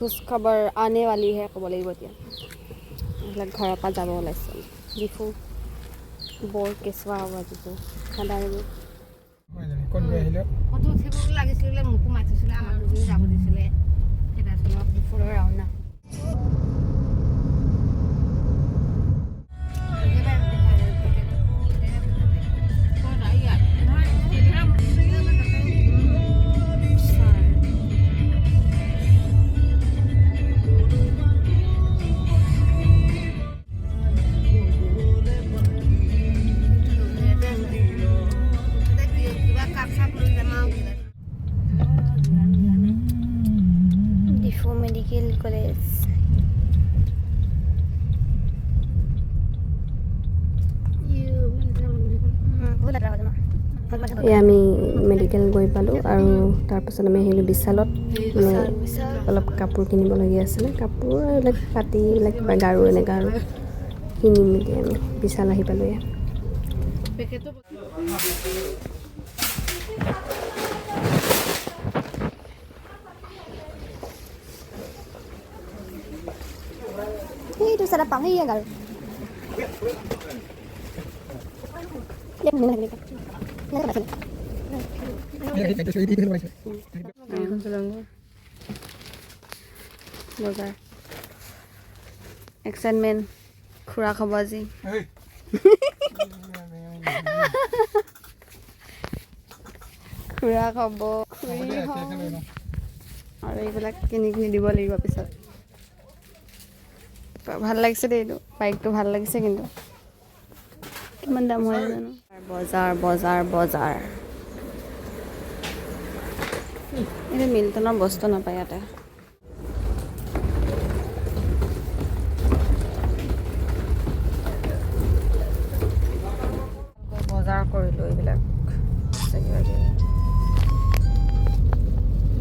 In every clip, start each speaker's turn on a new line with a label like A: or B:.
A: खुश खबर आने वाली है ক'ব লাগিব এতিয়া এইবিলাক ঘৰৰ পৰা যাব ওলাইছে ডিফু বৰ কেঁচুৱা হ'ব ডিফু সদায়
B: কোন গৈ আহিলে
A: ফটো উঠিব লাগিছিলে মোকো মাতিছিলে আমাৰ দুজনী যাব দিছিলে এটা সময় ডিফুৰ ৰাওনা মেডিকেল কলেজ আমি মেডিকেল গৈ পালোঁ আৰু তাৰপাছত আমি আহিলোঁ বিশালত মানে অলপ কাপোৰ কিনিবলগীয়া আছিলে কাপোৰ এইবিলাক পাতি এইবিলাক কিবা গাৰু এনেকুৱা আৰু কিনি মেলি আমি বিশাল আহি পালোঁ ইয়াত itu sada pamay ya gal. Lihat ni lagi. Lihat apa sini? Bozar. Excitement. Khura khabazi. Khura khabo. আৰু এইবিলাক কিনি দিব লাগিব পিছত ভাল লাগিছে দেই এইটো বাইকটো ভাল লাগিছে কিন্তু কিমান দাম হয় জানো বজাৰ বজাৰ বজাৰ এইটো মিল্টনৰ বস্তু নাপায় ইয়াতে বজাৰ কৰিলোঁ এইবিলাক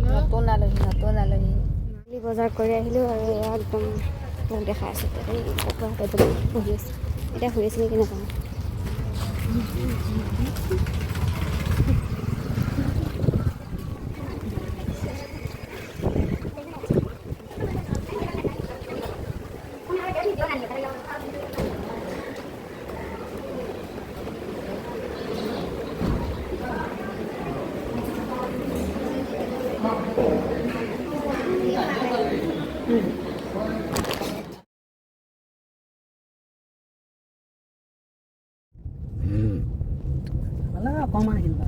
A: নতুন আলহী বজাৰ কৰি আহিলোঁ আৰু একদম মোক দেখাই আছে পঢ়ি আছে এতিয়া শুই আছে নেকি নাপাওঁ
C: অকণমান কিনিবা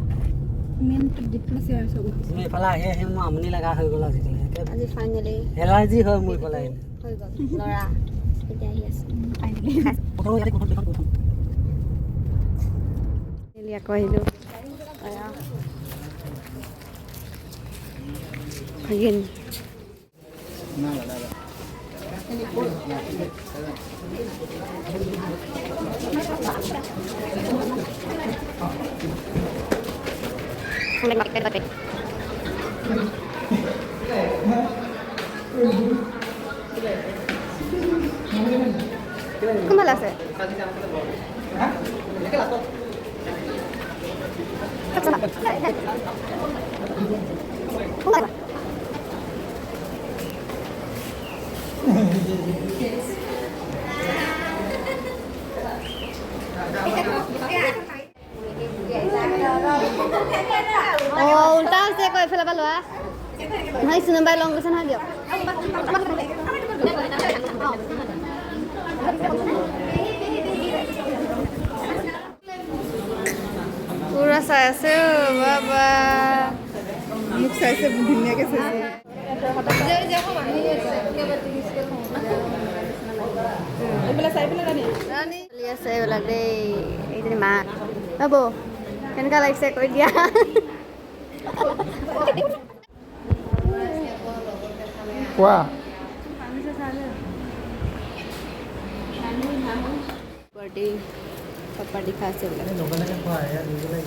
A: মেইনটো ডিপ্ৰেছি আৰু চব
C: তুমি এইফালে আহি আহি মোৰ আমনি লগা হৈ গ'ল আজিকালি
A: আজি ফাইনেলি
C: এলাৰ্জি হয় মোৰ এইফালে আহিলে
A: হৈ গ'ল ল'ৰা এতিয়া আহি আছে ফাইনেলি আকৌ আহিলোঁ again Kembali lah saya. Oh, ultah saya kau film apa luar? Hai, senambai long kesan hagi. पूरा साइसे बाबा मुख साइसे दुनिया के साइसे এইবেলা চাইবেলা ৰাণী ৰাণী চলি আছে এইবেলা দেই এইজনী মা হ'ব কেনেকুৱা লাগিছে কৈ দিয়া
B: কোৱা
A: পাৰ্টি পাৰ্টি খাইছে এইবিলাক